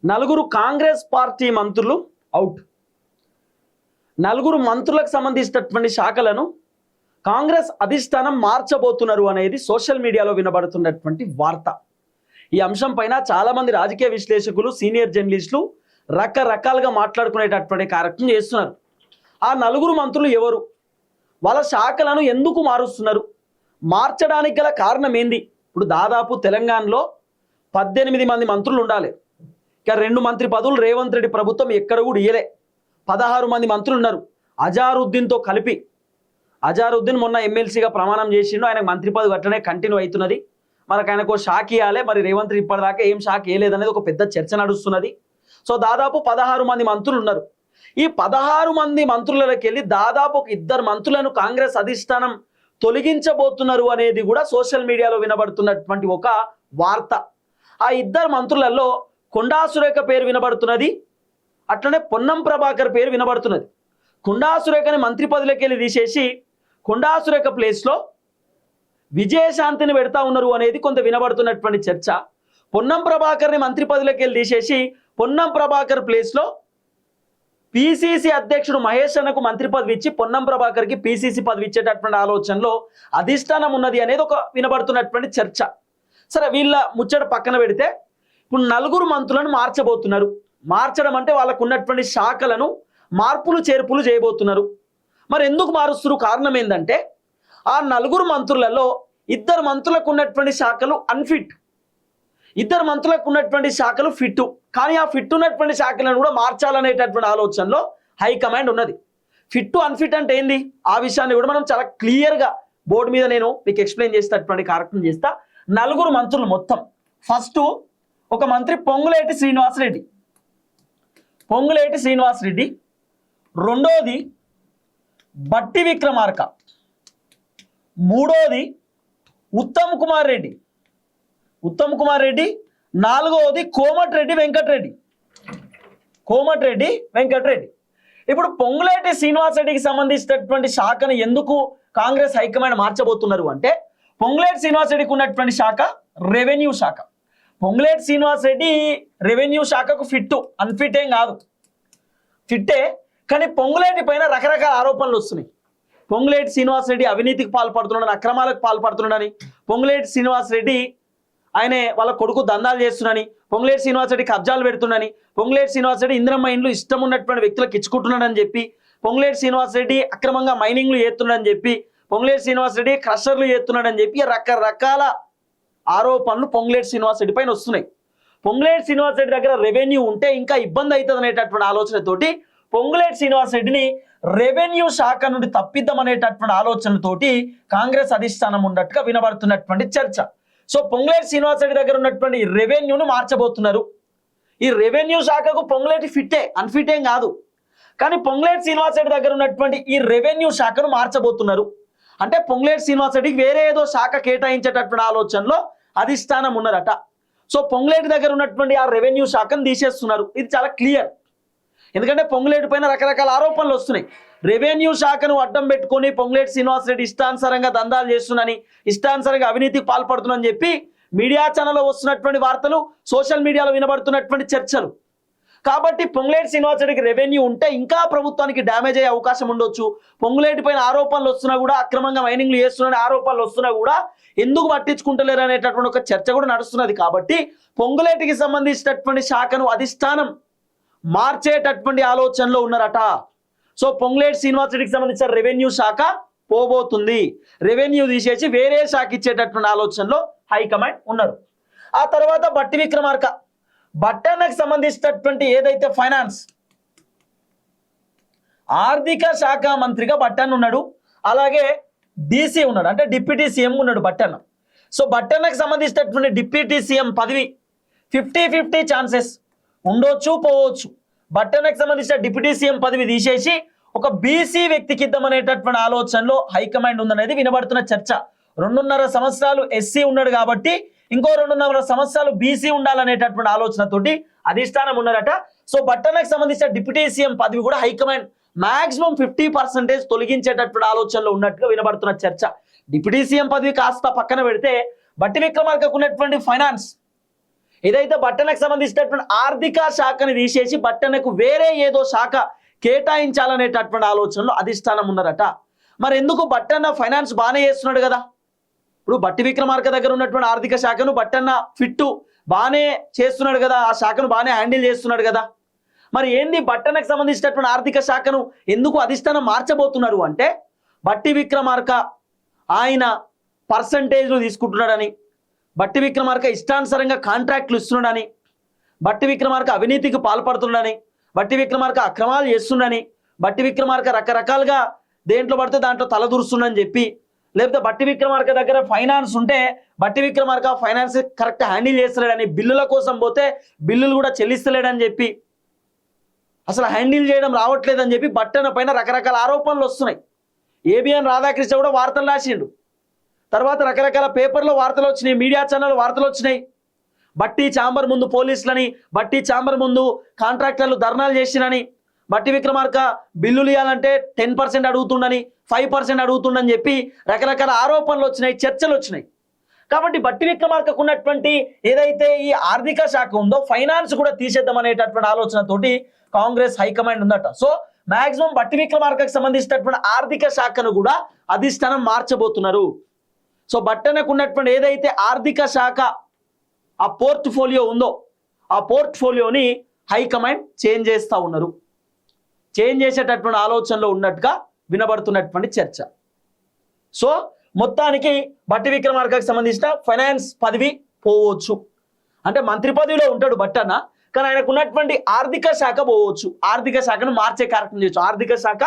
నలుగురు కాంగ్రెస్ పార్టీ మంత్రులు అవుట్. నలుగురు మంత్రులకు సంబంధించినటువంటి శాఖలను కాంగ్రెస్ అధిష్టానం మార్చబోతున్నారు అనేది సోషల్ మీడియాలో వినబడుతున్నటువంటి వార్త. ఈ అంశం పైన చాలామంది రాజకీయ విశ్లేషకులు, సీనియర్ జర్నలిస్టులు రకరకాలుగా మాట్లాడుకునేటటువంటి కార్యక్రమం చేస్తున్నారు. ఆ నలుగురు మంత్రులు ఎవరు, వాళ్ళ శాఖలను ఎందుకు మారుస్తున్నారు, మార్చడానికి గల కారణం ఏంది? ఇప్పుడు దాదాపు తెలంగాణలో 18 మంది మంత్రులు ఉండాలి. ఇక 2 మంత్రి పదవులు రేవంత్ రెడ్డి ప్రభుత్వం ఎక్కడ కూడా ఇయ్యలే. 16 మంది మంత్రులు ఉన్నారు అజారుద్దీన్తో కలిపి. అజారుద్దీన్ మొన్న ఎమ్మెల్సీగా ప్రమాణం చేసిండు, ఆయనకు మంత్రి పదవి అట్లనే కంటిన్యూ అవుతున్నది. మనకు ఆయనకు షాక్ ఇవ్వాలి, మరి రేవంత్ రెడ్డి ఇప్పటిదాకా ఏం షాక్ ఇవ్వలేదనేది ఒక పెద్ద చర్చ నడుస్తున్నది. సో దాదాపు 16 మంది మంత్రులు ఉన్నారు. ఈ 16 మంది మంత్రులకి వెళ్ళి దాదాపు ఒక 2 మంత్రులను కాంగ్రెస్ అధిష్టానం తొలగించబోతున్నారు అనేది కూడా సోషల్ మీడియాలో వినబడుతున్నటువంటి ఒక వార్త. ఆ 2 మంత్రులలో కొండా సురేఖ పేరు వినబడుతున్నది, అట్లనే పొన్నం ప్రభాకర్ పేరు వినబడుతున్నది. కొండా సురేఖని మంత్రి పదవిలోకి వెళ్ళి తీసేసి కొండా సురేఖ ప్లేస్లో విజయశాంతిని పెడతా ఉన్నారు అనేది కొంత వినబడుతున్నటువంటి చర్చ. పొన్నం ప్రభాకర్ని మంత్రి పదవిలోకి వెళ్ళి తీసేసి పొన్నం ప్రభాకర్ ప్లేస్లో పిసిసి అధ్యక్షుడు మహేష్ అన్నకు మంత్రి పదవి ఇచ్చి పొన్నం ప్రభాకర్కి పిసిసి పదవి ఇచ్చేటటువంటి ఆలోచనలో అధిష్టానం ఉన్నది అనేది ఒక వినబడుతున్నటువంటి చర్చ. సరే, వీళ్ళ ముచ్చట పక్కన పెడితే ఇప్పుడు 4 మంత్రులను మార్చబోతున్నారు. మార్చడం అంటే వాళ్ళకు ఉన్నటువంటి శాఖలను మార్పులు చేర్పులు చేయబోతున్నారు. మరి ఎందుకు మారుస్తున్నారు? కారణం ఏంటంటే ఆ 4 మంత్రులలో 2 మంత్రులకు ఉన్నటువంటి శాఖలు అన్ఫిట్, 2 మంత్రులకు ఉన్నటువంటి శాఖలు ఫిట్. కానీ ఆ ఫిట్ ఉన్నటువంటి శాఖలను కూడా మార్చాలనేటటువంటి ఆలోచనలో హైకమాండ్ ఉన్నది. ఫిట్ అన్ఫిట్ అంటే ఏంది, ఆ విషయాన్ని కూడా మనం చాలా క్లియర్గా బోర్డు మీద నేను మీకు ఎక్స్ప్లెయిన్ చేసేటటువంటి కార్యక్రమం చేస్తా. 4 మంత్రులు మొత్తం. ఫస్ట్ ఒక మంత్రి పొంగులేటి శ్రీనివాసరెడ్డి, రెండోది బట్టి విక్రమార్క, మూడోది ఉత్తమ్ కుమార్ రెడ్డి, నాలుగోది కోమటిరెడ్డి వెంకటరెడ్డి. ఇప్పుడు పొంగులేటి శ్రీనివాసరెడ్డికి సంబంధించినటువంటి శాఖను ఎందుకు కాంగ్రెస్ హైకమాండ్ మార్చబోతున్నారు అంటే, పొంగులేటి శ్రీనివాసరెడ్డికి ఉన్నటువంటి శాఖ రెవెన్యూ శాఖ. పొంగులేటి శ్రీనివాసరెడ్డి రెవెన్యూ శాఖకు ఫిట్, అన్ఫిట్ ఏం కాదు, ఫిట్టే. కానీ పొంగులేటి పైన రకరకాల ఆరోపణలు వస్తున్నాయి. పొంగులేటి శ్రీనివాసరెడ్డి అవినీతికి పాల్పడుతున్నాడని, అక్రమాలకు పాల్పడుతున్నాడని, పొంగులేటి శ్రీనివాసరెడ్డి ఆయనే వాళ్ళ కొడుకు దందాలు చేస్తున్నాడని, పొంగులేటి శ్రీనివాసరెడ్డి కబ్జాలు పెడుతున్నాడని, పొంగులేటి శ్రీనివాసరెడ్డి ఇందిరమ్మ ఇండ్లు ఇష్టం ఉన్నటువంటి వ్యక్తులకు ఇచ్చుకుంటున్నాడని చెప్పి, పొంగులేటి శ్రీనివాసరెడ్డి అక్రమంగా మైనింగ్లు చేస్తున్నాడని చెప్పి, పొంగులేటి శ్రీనివాసరెడ్డి క్రషర్లు చేస్తున్నాడని చెప్పి రకరకాల ఆరోపణలు పొంగులేటి శ్రీనివాసరెడ్డి పైన వస్తున్నాయి. పొంగులేటి శ్రీనివాసరెడ్డి దగ్గర రెవెన్యూ ఉంటే ఇంకా ఇబ్బంది అవుతుంది అనేటటువంటి ఆలోచనతోటి పొంగులేటి శ్రీనివాసరెడ్డిని రెవెన్యూ శాఖ నుండి తప్పిద్దామనేటటువంటి ఆలోచనతోటి కాంగ్రెస్ అధిష్టానం ఉన్నట్టుగా వినబడుతున్నటువంటి చర్చ. సో పొంగులేటి శ్రీనివాసరెడ్డి దగ్గర ఉన్నటువంటి రెవెన్యూను మార్చబోతున్నారు. ఈ రెవెన్యూ శాఖకు పొంగులేటి ఫిట్టే, అన్ఫిట్ ఏం కాదు. కానీ పొంగులేటి శ్రీనివాసరెడ్డి దగ్గర ఉన్నటువంటి ఈ రెవెన్యూ శాఖను మార్చబోతున్నారు. అంటే పొంగులేటి శ్రీనివాసరెడ్డికి వేరే ఏదో శాఖ కేటాయించేటటువంటి ఆలోచనలో అధిష్టానం ఉన్నారట. సో పొంగులేటి దగ్గర ఉన్నటువంటి ఆ రెవెన్యూ శాఖను తీసేస్తున్నారు. ఇది చాలా క్లియర్. ఎందుకంటే పొంగులేటి పైన రకరకాల ఆరోపణలు వస్తున్నాయి. రెవెన్యూ శాఖను అడ్డం పెట్టుకొని పొంగులేటి శ్రీనివాసరెడ్డి ఇష్టానుసారంగా దందాలు చేస్తున్నాని, ఇష్టానుసారంగా అవినీతికి పాల్పడుతున్నాని చెప్పి మీడియా ఛానల్లో వస్తున్నటువంటి వార్తలు, సోషల్ మీడియాలో వినబడుతున్నటువంటి చర్చలు. కాబట్టి పొంగులేటి శ్రీనివాసరెడ్డికి రెవెన్యూ ఉంటే ఇంకా ప్రభుత్వానికి డ్యామేజ్ అయ్యే అవకాశం ఉండొచ్చు. పొంగులేటి పైన ఆరోపణలు వస్తున్నా కూడా, అక్రమంగా మైనింగ్లు చేస్తున్న ఆరోపణలు వస్తున్నా కూడా ఎందుకు పట్టించుకుంటలేరు అనేటటువంటి ఒక చర్చ కూడా నడుస్తున్నది. కాబట్టి పొంగులేటికి సంబంధించినటువంటి శాఖను అధిష్టానం మార్చేటటువంటి ఆలోచనలో ఉన్నారట. సో పొంగులేటి శ్రీనివాసరెడ్డికి సంబంధించిన రెవెన్యూ శాఖ పోబోతుంది. రెవెన్యూ తీసేసి వేరే శాఖ ఇచ్చేటటువంటి ఆలోచనలో హైకమాండ్ ఉన్నారు. ఆ తర్వాత బట్టి విక్రమార్క, బట్టన్నకు సంబంధించినటువంటి ఏదైతే ఫైనాన్స్ ఆర్థిక శాఖ మంత్రిగా బట్టన్న ఉన్నాడు, అలాగే డీసీ ఉన్నాడు, అంటే డిప్యూటీ సీఎం ఉన్నాడు బట్టన్న. సో బట్టన్నకు సంబంధించినటువంటి డిప్యూటీ సీఎం పదవి 50-50 ఛాన్సెస్ ఉండొచ్చు, పోవచ్చు. బట్టన్నకు సంబంధించిన డిప్యూటీ సీఎం పదవి తీసేసి ఒక బీసీ వ్యక్తికి ఇద్దామనేటటువంటి ఆలోచనలో హైకమాండ్ ఉందనేది వినబడుతున్న చర్చ. 2.5 సంవత్సరాలు ఎస్సీ ఉన్నాడు కాబట్టి ఇంకో 2.5 సంవత్సరాలు బీసీ ఉండాలనేటటువంటి ఆలోచనతోటి అధిష్టానం ఉన్నారట. సో బట్టన్నకు సంబంధించిన డిప్యూటీ సీఎం పదవి కూడా హైకమాండ్ మాక్సిమం 50% తొలగించేటటువంటి ఆలోచనలో ఉన్నట్టుగా వినబడుతున్న చర్చ. డిప్యూటీ సీఎం పదవి కాస్త పక్కన పెడితే బట్టి విక్రమార్కకు ఉన్నటువంటి ఫైనాన్స్ ఏదైతే బట్టనకు సంబంధించినటువంటి ఆర్థిక శాఖని తీసేసి బట్టనకు వేరే ఏదో శాఖ కేటాయించాలనేటటువంటి ఆలోచనలో అధిష్టానం ఉన్నారట. మరి ఎందుకు బట్టన్న ఫైనాన్స్ బాగానే చేస్తున్నాడు కదా, ఇప్పుడు బట్టి విక్రమార్క దగ్గర ఉన్నటువంటి ఆర్థిక శాఖను బట్టన్న ఫిట్టు బాగానే చేస్తున్నాడు కదా, ఆ శాఖను బాగానే హ్యాండిల్ చేస్తున్నాడు కదా, మరి ఏంది బట్టనకు సంబంధించినటువంటి ఆర్థిక శాఖను ఎందుకు అధిష్టానం మార్చబోతున్నారు అంటే బట్టి విక్రమార్క ఆయన పర్సంటేజ్లు తీసుకుంటున్నాడని, బట్టి విక్రమార్క ఇష్టానుసారంగా కాంట్రాక్ట్లు ఇస్తున్నాడని, బట్టి విక్రమార్క అవినీతికి పాల్పడుతున్నాడని, బట్టి విక్రమార్క అక్రమాలు చేస్తుండని, బట్టి విక్రమార్క రకరకాలుగా దేంట్లో పడితే దాంట్లో తలదూరుస్తుండని చెప్పి, లేకపోతే బట్టి విక్రమార్క దగ్గర ఫైనాన్స్ ఉంటే బట్టి విక్రమార్క ఫైనాన్స్ కరెక్ట్ హ్యాండిల్ చేస్తలేడని, బిల్లుల కోసం పోతే బిల్లులు కూడా చెల్లిస్తలేడని చెప్పి, అసలు హ్యాండిల్ చేయడం రావట్లేదని చెప్పి బట్టన పైన రకరకాల ఆరోపణలు వస్తున్నాయి. ఏబిఎన్ రాధాకృష్ణ కూడా వార్తలు రాసిండు, తర్వాత రకరకాల పేపర్లో వార్తలు వచ్చినాయి, మీడియా ఛానల్ వార్తలు వచ్చినాయి. బట్టి ఛాంబర్ ముందు పోలీసులని, బట్టి ఛాంబర్ ముందు కాంట్రాక్టర్లు ధర్నాలు చేసినని, బట్టి విక్రమార్క బిల్లులు ఇవ్వాలంటే 10% అడుగుతుండని, 5% అడుగుతుండని చెప్పి రకరకాల ఆరోపణలు వచ్చినాయి, చర్చలు వచ్చినాయి. కాబట్టి బట్టి విక్రమార్కకు ఉన్నటువంటి ఏదైతే ఈ ఆర్థిక శాఖ ఉందో ఫైనాన్స్ కూడా తీసేద్దాం అనేటటువంటి ఆలోచనతోటి కాంగ్రెస్ హైకమాండ్ ఉందట. సో మాక్సిమం బట్టి విక్రమార్కకు సంబంధించినటువంటి ఆర్థిక శాఖను కూడా అధిష్టానం మార్చబోతున్నారు. సో బట్టనకు ఉన్నటువంటి ఏదైతే ఆర్థిక శాఖ ఆ పోర్ట్ఫోలియో ఉందో ఆ పోర్ట్ఫోలియోని హైకమాండ్ చేంజ్ చేస్తూ ఉన్నారు. చేంజ్ చేసేటటువంటి ఆలోచనలో ఉన్నట్టుగా వినబడుతున్నటువంటి చర్చ. సో మొత్తానికి బట్టి విక్రమార్కకు సంబంధించిన ఫైనాన్స్ పదవి పోవచ్చు, అంటే మంత్రి పదవిలో ఉంటాడు బట్టన్న, కానీ ఆయనకు ఉన్నటువంటి ఆర్థిక శాఖ పోవచ్చు, ఆర్థిక శాఖను మార్చే కార్యక్రమం చేయొచ్చు. ఆర్థిక శాఖ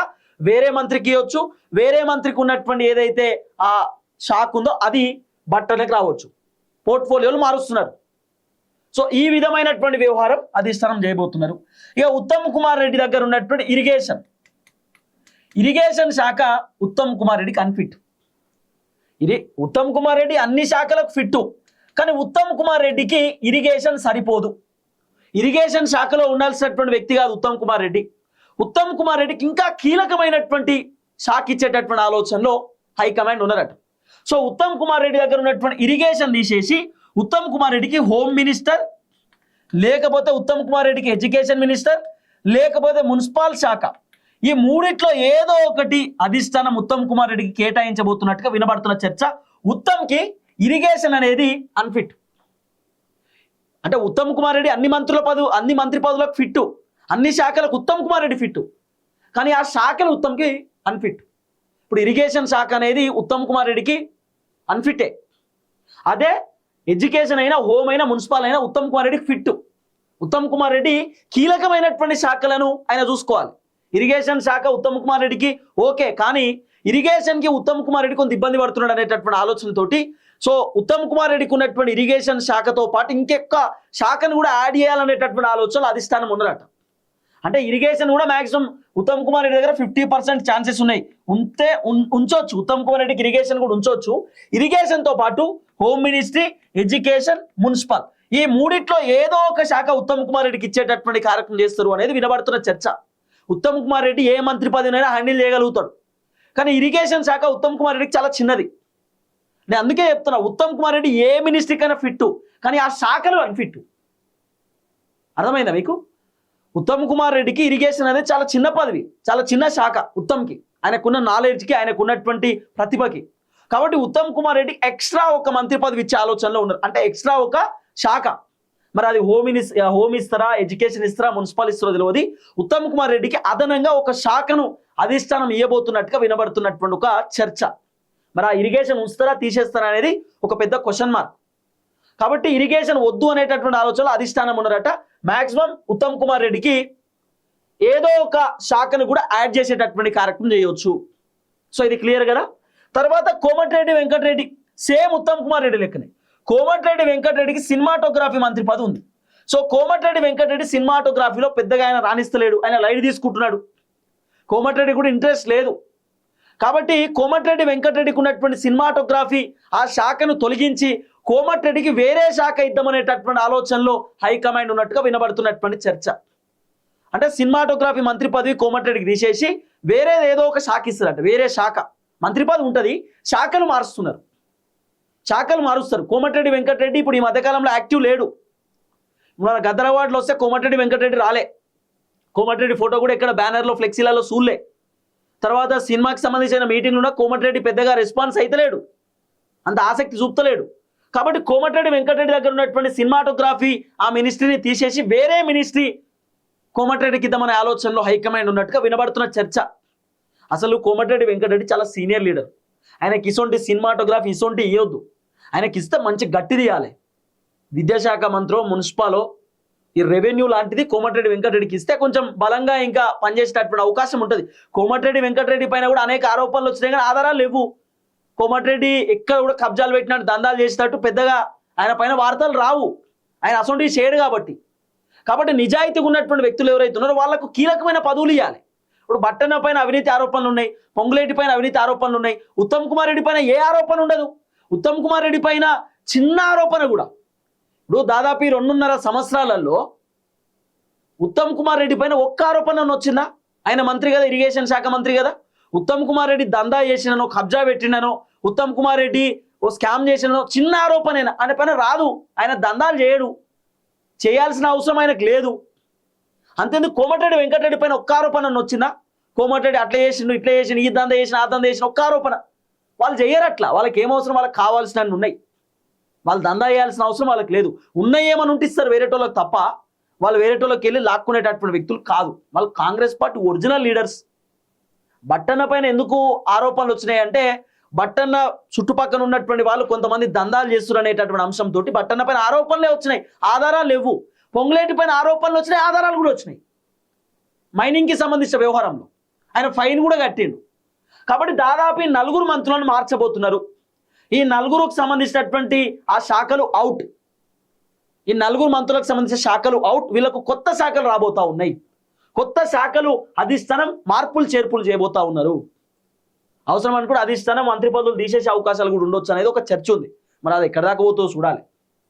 వేరే మంత్రికి ఇవ్వచ్చు, వేరే మంత్రికి ఉన్నటువంటి ఏదైతే ఆ శాఖ ఉందో అది బట్టనకు రావచ్చు, పోర్ట్ఫోలియోలు మారుస్తున్నారు. సో ఈ విధమైనటువంటి వ్యవహారం అధిష్టానం చేయబోతున్నారు. ఇక ఉత్తమ్ కుమార్ రెడ్డి దగ్గర ఉన్నటువంటి ఇరిగేషన్ శాఖ ఉత్తమ్ కుమార్ రెడ్డికి అన్ఫిట్. ఉత్తమ్ కుమార్ రెడ్డి అన్ని శాఖలకు ఫిట్టు, కానీ ఉత్తమ్ కుమార్ రెడ్డికి ఇరిగేషన్ సరిపోదు. ఇరిగేషన్ శాఖలో ఉండాల్సినటువంటి వ్యక్తి కాదు ఉత్తమ్ కుమార్ రెడ్డి. ఉత్తమ్ కుమార్ రెడ్డికి ఇంకా కీలకమైనటువంటి శాఖ ఇచ్చేటటువంటి ఆలోచనలో హైకమాండ్ ఉన్నారట. సో ఉత్తమ్ కుమార్ రెడ్డి దగ్గర ఉన్నటువంటి ఇరిగేషన్ తీసేసి ఉత్తమ్ కుమార్ రెడ్డికి హోమ్ మినిస్టర్, లేకపోతే ఉత్తమ్ కుమార్ రెడ్డికి ఎడ్యుకేషన్ మినిస్టర్, లేకపోతే మున్సిపల్ శాఖ, ఈ మూడిట్లో ఏదో ఒకటి అధిష్టానం ఉత్తమ్ కుమార్ రెడ్డికి కేటాయించబోతున్నట్టుగా వినబడుతున్న చర్చ. ఉత్తమ్కి ఇరిగేషన్ అనేది అన్ఫిట్, అంటే ఉత్తమ్ కుమార్ రెడ్డి అన్ని మంత్రి పదవులకు ఫిట్టు, అన్ని శాఖలకు ఉత్తమ్ కుమార్ రెడ్డి ఫిట్టు, కానీ ఆ శాఖలు ఉత్తమ్కి అన్ఫిట్. ఇప్పుడు ఇరిగేషన్ శాఖ అనేది ఉత్తమ్ కుమార్ రెడ్డికి అన్ఫిట్టే. అదే ఎడ్యుకేషన్ అయినా, హోమ్ అయినా, మున్సిపల్ అయినా ఉత్తమ్ కుమార్ రెడ్డికి ఫిట్టు. ఉత్తమ్ కుమార్ రెడ్డి కీలకమైనటువంటి శాఖలను ఆయన చూసుకోవాలి. ఇరిగేషన్ శాఖ ఉత్తమ్ కుమార్ రెడ్డికి ఓకే, కానీ ఇరిగేషన్కి ఉత్తమ్ కుమార్ రెడ్డి కొంత ఇబ్బంది పడుతున్నాడు అనేటటువంటి ఆలోచనతోటి సో ఉత్తమ్ కుమార్ రెడ్డికి ఉన్నటువంటి ఇరిగేషన్ శాఖతో పాటు ఇంకెక్క శాఖను కూడా యాడ్ చేయాలనేటటువంటి ఆలోచనలు అధిష్టానం ఉన్నారట. అంటే ఇరిగేషన్ కూడా మాక్సిమం ఉత్తమ్ కుమార్ రెడ్డి దగ్గర 50% ఛాన్సెస్ ఉన్నాయి, ఉంచవచ్చు. ఉత్తమ్ కుమార్ రెడ్డికి ఇరిగేషన్ కూడా ఉంచవచ్చు. ఇరిగేషన్తో పాటు హోమ్ మినిస్ట్రీ, ఎడ్యుకేషన్, మున్సిపల్, ఈ మూడిట్లో ఏదో ఒక శాఖ ఉత్తమ్ కుమార్ రెడ్డికి ఇచ్చేటటువంటి కార్యక్రమం చేస్తారు అనేది వినబడుతున్న చర్చ. ఉత్తమ్ కుమార్ రెడ్డి ఏ మంత్రి పదవినైనా హ్యాండిల్ చేయగలుగుతాడు, కానీ ఇరిగేషన్ శాఖ ఉత్తమ్ కుమార్ రెడ్డికి చాలా చిన్నది. నేను అందుకే చెప్తున్నా, ఉత్తమ్ కుమార్ రెడ్డి ఏ మినిస్ట్రీకైనా ఫిట్టు, కానీ ఆ శాఖలు అన్ఫిట్టు. అర్థమైందా మీకు? ఉత్తమ్ కుమార్ రెడ్డికి ఇరిగేషన్ అనేది చాలా చిన్న పదవి, చాలా చిన్న శాఖ ఉత్తమ్కి, ఆయనకున్న నాలెడ్జ్కి, ఆయనకున్నటువంటి ప్రతిభకి. కాబట్టి ఉత్తమ్ కుమార్ రెడ్డి ఎక్స్ట్రా ఒక మంత్రి పదవి ఇచ్చే ఆలోచనలో ఉన్నారు, అంటే ఎక్స్ట్రా ఒక శాఖ. మరి అది హోమ్ ఇస్తారా, ఎడ్యుకేషన్ ఇస్తారా, మున్సిపల్ ఇస్తారో తెలియదు. ఉత్తమ్ కుమార్ రెడ్డికి అదనంగా ఒక శాఖను అధిష్టానం ఇవ్వబోతున్నట్టుగా వినబడుతున్నటువంటి ఒక చర్చ. మరి ఆ ఇరిగేషన్ ఉంచుతారా, తీసేస్తారా అనేది ఒక పెద్ద క్వశ్చన్ మార్క్. కాబట్టి ఇరిగేషన్ వద్దు అనేటటువంటి ఆలోచనలో అధిష్టానం ఉన్నారట. మాక్సిమం ఉత్తమ్ కుమార్ రెడ్డికి ఏదో ఒక శాఖను కూడా యాడ్ చేసేటటువంటి కార్యక్రమం చేయవచ్చు. సో ఇది క్లియర్ కదా. తర్వాత కోమటిరెడ్డి వెంకటరెడ్డి సేమ్ ఉత్తమ్ కుమార్ రెడ్డి లెక్కనే. కోమటిరెడ్డి వెంకటరెడ్డికి సినిమాటోగ్రఫీ మంత్రి పదవి ఉంది. సో కోమటిరెడ్డి వెంకటరెడ్డి సినిమాటోగ్రఫీలో పెద్దగా ఆయన రాణిస్తలేడు, ఆయన లైట్ తీసుకుంటున్నాడు. కోమటిరెడ్డి కూడా ఇంట్రెస్ట్ లేదు. కాబట్టి కోమటిరెడ్డి వెంకటరెడ్డికి ఉన్నటువంటి సినిమాటోగ్రఫీ ఆ శాఖను తొలగించి కోమటిరెడ్డికి వేరే శాఖ ఇద్దామనేటటువంటి ఆలోచనలో హైకమాండ్ ఉన్నట్టుగా వినబడుతున్నటువంటి చర్చ. అంటే సినిమాటోగ్రఫీ మంత్రి పదవి కోమటిరెడ్డికి తీసేసి వేరే ఏదో ఒక శాఖ ఇస్తారంట. వేరే శాఖ మంత్రి పదవి ఉంటుంది, శాఖలు మారుస్తారు. కోమటిరెడ్డి వెంకటరెడ్డి ఇప్పుడు ఈ మధ్యకాలంలో యాక్టివ్ లేడు, మన గద్దర్ అవార్డులు వస్తే కోమటిరెడ్డి వెంకటరెడ్డి రాలే, కోమటిరెడ్డి ఫోటో కూడా ఇక్కడ బ్యానర్లో ఫ్లెక్సీలలో చూడలే. తర్వాత సినిమాకి సంబంధించిన మీటింగ్లో కోమటిరెడ్డి పెద్దగా రెస్పాన్స్ అయితలేడు, అంత ఆసక్తి చూపుతలేడు. కాబట్టి కోమటిరెడ్డి వెంకటరెడ్డి దగ్గర ఉన్నటువంటి సినిమాటోగ్రఫీ ఆ మినిస్ట్రీని తీసేసి వేరే మినిస్ట్రీ కోమటిరెడ్డికి ఇద్దామనే ఆలోచనలో హైకమాండ్ ఉన్నట్టుగా వినబడుతున్న చర్చ. అసలు కోమటిరెడ్డి వెంకటరెడ్డి చాలా సీనియర్ లీడర్, ఆయనకి ఇసొంటి సినిమాటోగ్రఫీ ఇసొంటి ఇవ్వద్దు, ఆయనకి ఇస్తే మంచి గట్టి తీయాలి. విద్యాశాఖ మంత్రో మున్సిపాలో ఈ రెవెన్యూ లాంటిది కోమటిరెడ్డి వెంకటరెడ్డికి ఇస్తే కొంచెం బలంగా ఇంకా పనిచేసేటటువంటి అవకాశం ఉంటుంది. కోమటిరెడ్డి వెంకటరెడ్డి పైన కూడా అనేక ఆరోపణలు వచ్చినాయి కానీ ఆధారాలు లేవు. కోమటిరెడ్డి ఎక్కడ కూడా కబ్జాలు పెట్టినట్టు దందాలు చేసేటట్టు పెద్దగా ఆయన పైన వార్తలు రావు, ఆయన అసొంటివి చేయడు. కాబట్టి నిజాయితీగా ఉన్నటువంటి వ్యక్తులు ఎవరైతే ఉన్నారో వాళ్ళకు కీలకమైన పదవులు ఇవ్వాలి. ఇప్పుడు బట్టన్న పైన అవినీతి ఆరోపణలు ఉన్నాయి, పొంగులేటి పైన అవినీతి ఆరోపణలు ఉన్నాయి, ఉత్తమ్ కుమార్ రెడ్డి పైన ఏ ఆరోపణ ఉండదు. ఉత్తమ్ కుమార్ రెడ్డి పైన చిన్న ఆరోపణ కూడా, ఇప్పుడు దాదాపు 2.5 సంవత్సరాలలో ఉత్తమ్ కుమార్ రెడ్డి పైన ఒక్క ఆరోపణ వచ్చిందా? ఆయన మంత్రి కదా, ఇరిగేషన్ శాఖ మంత్రి కదా. ఉత్తమ్ కుమార్ రెడ్డి దందా చేసిననో, కబ్జా పెట్టిననో, ఉత్తమ్ కుమార్ రెడ్డి ఓ స్కామ్ చేసిననో చిన్న ఆరోపణైనా ఆయన పైన రాదు. ఆయన దందాలు చేయడు, చేయాల్సిన అవసరం ఆయనకు లేదు. అంతేందుకు కోమటిరెడ్డి వెంకటరెడ్డి పైన ఒక్క ఆరోపణ వచ్చిందా? కోమటిరెడ్డి అట్లా చేసిండు, ఇట్లా చేసిండు, ఈ దందా చేసిన, ఆ దందా చేసిన, ఒక్క ఆరోపణ. వాళ్ళు చేయరు అట్లా. వాళ్ళకి ఏమవసరం, వాళ్ళకి కావాల్సినవి ఉన్నాయి. వాళ్ళు దందా చేయాల్సిన అవసరం వాళ్ళకి లేదు. ఉన్నాయేమని ఉంటిస్తారు వేరేటోళ్ళకి తప్ప, వాళ్ళు వేరేటోళ్ళకి వెళ్ళి లాక్కునేటటువంటి వ్యక్తులు కాదు. వాళ్ళు కాంగ్రెస్ పార్టీ ఒరిజినల్ లీడర్స్. బట్టన్న పైన ఎందుకు ఆరోపణలు వచ్చినాయి అంటే, బట్టన్న చుట్టుపక్కల ఉన్నటువంటి వాళ్ళు కొంతమంది దందాలు చేస్తున్నారు అనేటటువంటి అంశంతో బట్టన్న పైన ఆరోపణలే వచ్చినాయి, ఆధారాలు లేవు. పొంగులేటి పైన ఆరోపణలు వచ్చినాయి, ఆధారాలు కూడా వచ్చినాయి. మైనింగ్కి సంబంధించిన వ్యవహారంలో ఆయన ఫైన్ కూడా కట్టిండు. కాబట్టి దాదాపు 4 మంత్రులను మార్చబోతున్నారు. ఈ 4కు సంబంధించినటువంటి ఆ శాఖలు అవుట్. ఈ 4 మంత్రులకు సంబంధించిన శాఖలు అవుట్. వీళ్ళకు కొత్త శాఖలు రాబోతా ఉన్నాయి. కొత్త శాఖలు అధిష్టానం మార్పులు చేర్పులు చేయబోతా ఉన్నారు. అవసరం అనుకుంటే అధిష్టానం మంత్రి పదవులు తీసేసే అవకాశాలు కూడా ఉండొచ్చు అనేది ఒక చర్చ ఉంది. మరి అది ఎక్కడ దాకా పోతుందో చూడాలి.